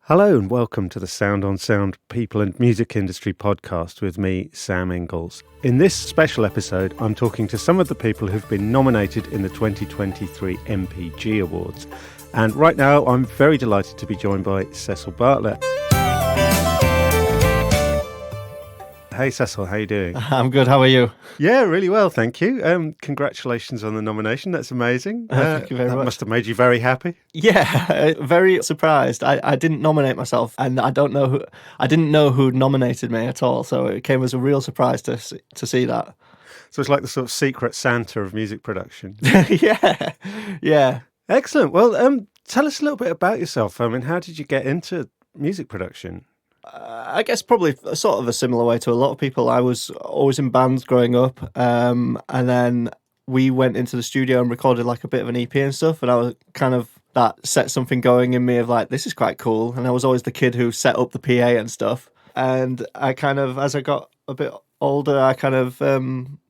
Hello and welcome to the Sound on Sound People and Music Industry podcast with me, Sam Inglis. In this special episode, I'm talking to some of the people who've been nominated in the 2023 MPG Awards. And right now, I'm very delighted to be joined by Cecil Bartlett. Hey Cecil, how you doing? I'm good, how are you? Yeah, really well, thank you. Congratulations on the nomination, that's amazing. Thank you very much. That must have made you very happy. Yeah, very surprised. I didn't nominate myself, and I didn't know who nominated me at all, so it came as a real surprise to see that. So it's like the sort of secret Santa of music production. Yeah. Excellent. Well, tell us a little bit about yourself. I mean, how did you get into music production? I guess probably sort of a similar way to a lot of people. I was always in bands growing up, and then we went into the studio and recorded like a bit of an EP and stuff, and I was kind of, that set something going in me of like, this is quite cool, and I was always the kid who set up the PA and stuff, and I kind of, as I got a bit older, I kind of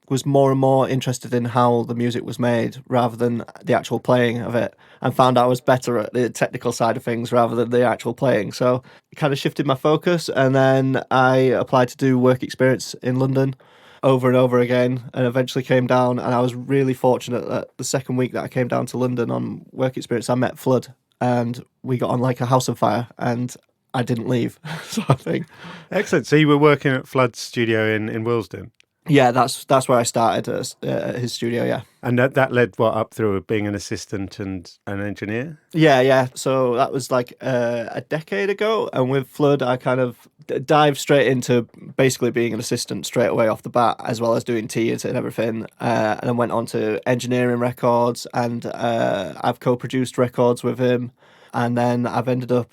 was more and more interested in how the music was made rather than the actual playing of it, and found I was better at the technical side of things rather than the actual playing. So it kind of shifted my focus, and then I applied to do work experience in London over and over again, and eventually came down, and I was really fortunate that the second week that I came down to London on work experience, I met Flood, and we got on like a house on fire, and I didn't leave, sort of thing. Excellent. So you were working at Flood's studio in Willesden? Yeah, that's where I started at his studio, yeah. And that led up through being an assistant and an engineer? Yeah. So that was like a decade ago. And with Flood, I kind of dived straight into basically being an assistant straight away off the bat, as well as doing teas and everything. And then went on to engineering records, and I've co-produced records with him. And then I've ended up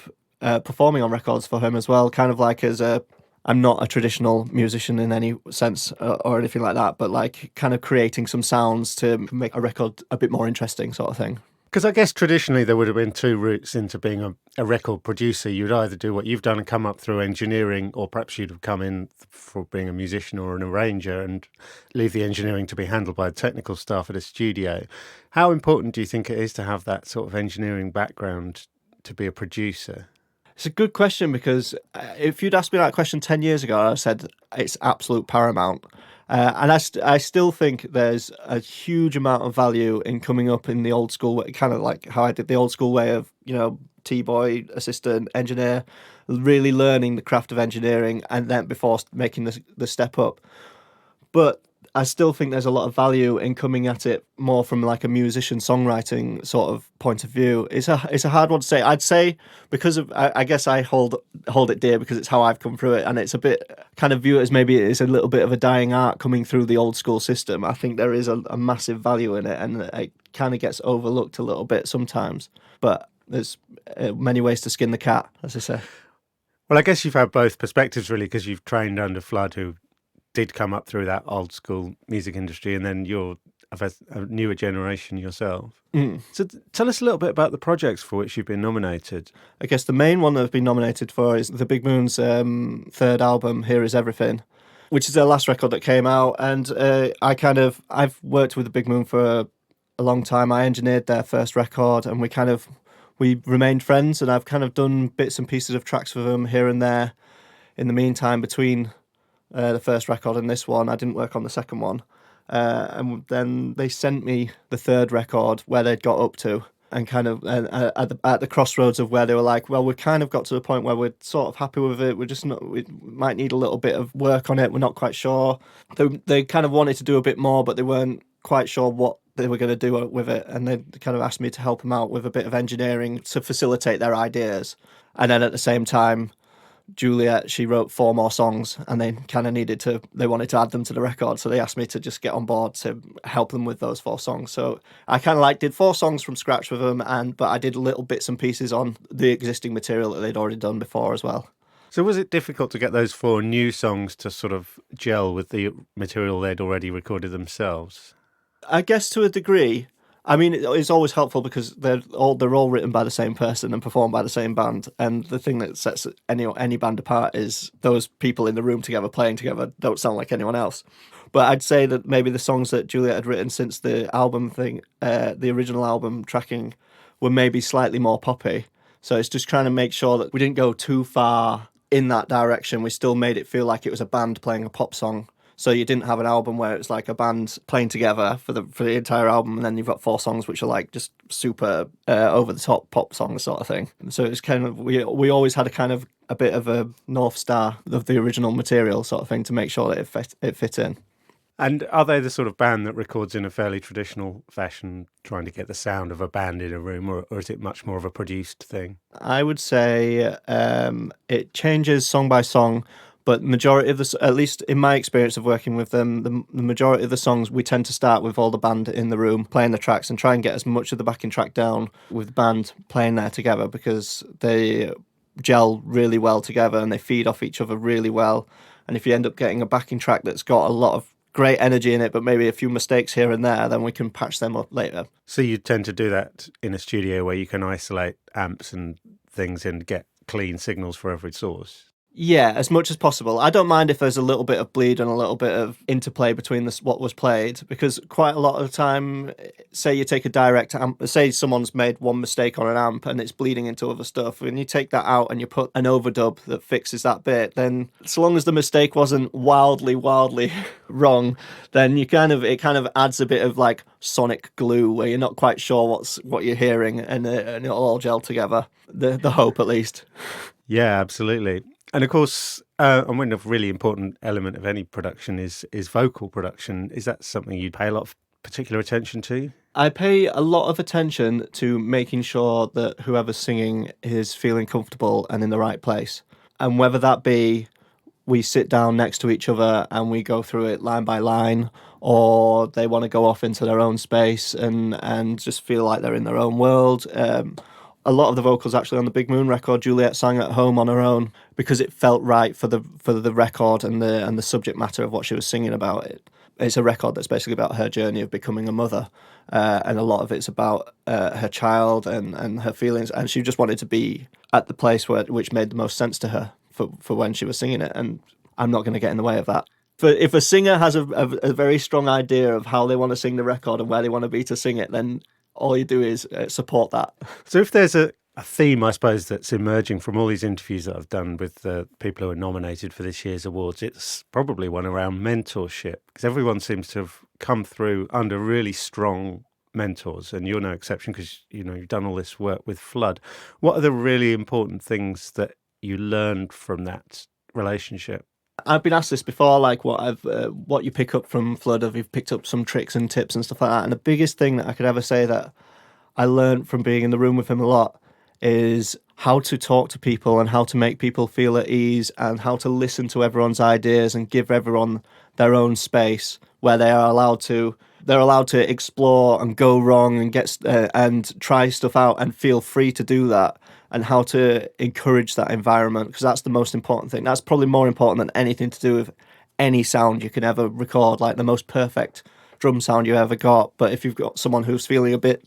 performing on records for him as well, kind of like as a... I'm not a traditional musician in any sense or anything like that, but like kind of creating some sounds to make a record a bit more interesting, sort of thing. Because I guess traditionally there would have been two routes into being a record producer. You'd either do what you've done and come up through engineering, or perhaps you'd have come in for being a musician or an arranger and leave the engineering to be handled by the technical staff at a studio. How important do you think it is to have that sort of engineering background to be a producer? It's a good question, because if you'd asked me that question 10 years ago, I said it's absolute paramount. And I still think there's a huge amount of value in coming up in the old school way, kind of like how I did the old school way of, T-boy, assistant, engineer, really learning the craft of engineering, and then before making the step up. But I still think there's a lot of value in coming at it more from like a musician songwriting sort of point of view. It's a hard one to say. I'd say because of, I guess I hold it dear because it's how I've come through it, and it's a bit kind of view it as maybe it's a little bit of a dying art coming through the old school system. I think there is a massive value in it, and it kind of gets overlooked a little bit sometimes. But there's many ways to skin the cat, as I say. Well, I guess you've had both perspectives really, because you've trained under Flood, who did come up through that old school music industry, and then you're of a newer generation yourself. So tell us a little bit about the projects for which you've been nominated. I guess the main one that I've been nominated for is the Big Moon's third album, Here Is Everything, which is their last record that came out. And I've worked with the Big Moon for a long time. I engineered their first record, and we remained friends, and I've kind of done bits and pieces of tracks for them here and there in the meantime between the first record and this one. I didn't work on the second one. And then they sent me the third record where they'd got up to, and kind of at the crossroads of where they were like, well, we've kind of got to the point where we're sort of happy with it. We're just not, we might need a little bit of work on it. We're not quite sure. They kind of wanted to do a bit more, but they weren't quite sure what they were going to do with it. And they kind of asked me to help them out with a bit of engineering to facilitate their ideas. And then at the same time, Juliet, she wrote 4 more songs, and they kind of they wanted to add them to the record, so they asked me to just get on board to help them with those 4 songs. So I kind of did 4 songs from scratch with them, but I did little bits and pieces on the existing material that they'd already done before as well. So was it difficult to get those 4 new songs to sort of gel with the material they'd already recorded themselves? I guess to a degree. I mean, it's always helpful because they're all written by the same person and performed by the same band. And the thing that sets any band apart is those people in the room together, playing together, don't sound like anyone else. But I'd say that maybe the songs that Juliet had written since the album thing, the original album tracking, were maybe slightly more poppy. So it's just trying to make sure that we didn't go too far in that direction. We still made it feel like it was a band playing a pop song. So you didn't have an album where it's like a band playing together for the entire album, and then you've got 4 songs which are like just super over the top pop songs sort of thing. So it's kind of we always had a bit of a North Star of the original material sort of thing to make sure that it fit in. And are they the sort of band that records in a fairly traditional fashion, trying to get the sound of a band in a room, or is it much more of a produced thing? I would say it changes song by song, but majority of the, at least in my experience of working with them, the majority of the songs we tend to start with all the band in the room playing the tracks and try and get as much of the backing track down with the band playing there together, because they gel really well together and they feed off each other really well. And if you end up getting a backing track that's got a lot of great energy in it, but maybe a few mistakes here and there, then we can patch them up later. So you tend to do that in a studio where you can isolate amps and things and get clean signals for every source? Yeah, as much as possible. I don't mind if there's a little bit of bleed and a little bit of interplay between what was played, because quite a lot of the time, say you take a direct amp, say someone's made one mistake on an amp and it's bleeding into other stuff, and you take that out and you put an overdub that fixes that bit, then so long as the mistake wasn't wildly wrong, then it kind of adds a bit of like sonic glue where you're not quite sure what you're hearing, and it'll all gel together. The hope, at least. Yeah, absolutely. And of course, one really important element of any production is vocal production. Is that something you pay a lot of particular attention to? I pay a lot of attention to making sure that whoever's singing is feeling comfortable and in the right place. And whether that be we sit down next to each other and we go through it line by line, or they want to go off into their own space and just feel like they're in their own world. A lot of the vocals actually on the Big Moon record, Juliet sang at home on her own because it felt right for the record and the subject matter of what she was singing about. It's a record that's basically about her journey of becoming a mother, and a lot of it's about her child and her feelings, and she just wanted to be at the place which made the most sense to her for when she was singing it, and I'm not going to get in the way of that. If a singer has a very strong idea of how they want to sing the record and where they want to be to sing it, then all you do is support that. So if there's a theme, I suppose, that's emerging from all these interviews that I've done with the people who are nominated for this year's awards, it's probably one around mentorship, because everyone seems to have come through under really strong mentors, and you're no exception because you've done all this work with Flood. What are the really important things that you learned from that relationship? I've been asked this before, like what you pick up from Flood, if you've picked up some tricks and tips and stuff like that. And the biggest thing that I could ever say that I learned from being in the room with him a lot is how to talk to people and how to make people feel at ease and how to listen to everyone's ideas and give everyone their own space where they're allowed to explore and go wrong and get and try stuff out and feel free to do that, and how to encourage that environment, because that's the most important thing. That's probably more important than anything to do with any sound you can ever record, like the most perfect drum sound you ever got. But if you've got someone who's feeling a bit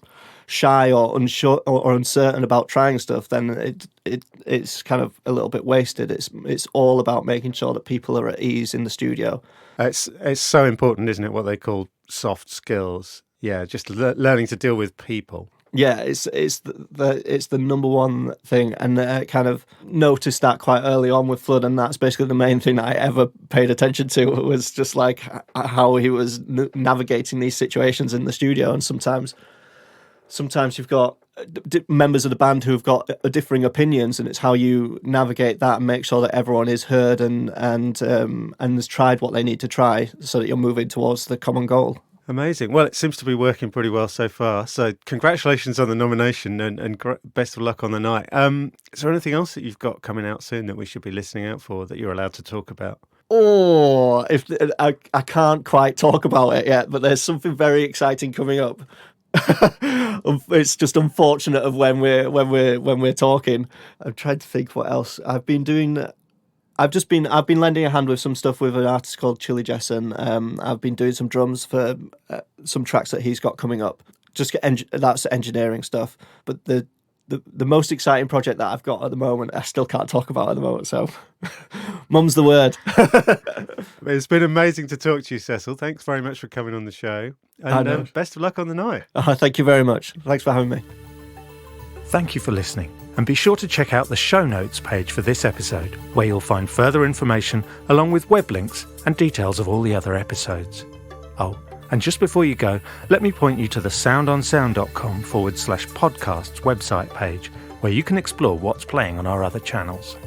shy or unsure or uncertain about trying stuff, then it's kind of a little bit wasted. It's all about making sure that people are at ease in the studio. It's so important, isn't it? What they call soft skills. Yeah, just learning to deal with people. Yeah, it's the number one thing, and I kind of noticed that quite early on with Flood, and that's basically the main thing that I ever paid attention to, was just like how he was navigating these situations in the studio. And sometimes you've got members of the band who've got differing opinions, and it's how you navigate that and make sure that everyone is heard and has tried what they need to try, so that you're moving towards the common goal. Amazing. Well, it seems to be working pretty well so far. So congratulations on the nomination and best of luck on the night. Is there anything else that you've got coming out soon that we should be listening out for that you're allowed to talk about? Oh, if I can't quite talk about it yet, but there's something very exciting coming up. It's just unfortunate of when we're talking. I'm trying to think what else I've been doing. I've been lending a hand with some stuff with an artist called Chili Jessen. I've been doing some drums for some tracks that he's got coming up. That's engineering stuff. But the most exciting project that I've got at the moment, I still can't talk about at the moment. So, mum's the word. It's been amazing to talk to you, Cecil. Thanks very much for coming on the show. And best of luck on the night. Thank you very much. Thanks for having me. Thank you for listening. And be sure to check out the show notes page for this episode, where you'll find further information along with web links and details of all the other episodes. Oh, and just before you go, let me point you to the soundonsound.com/podcasts website page, where you can explore what's playing on our other channels.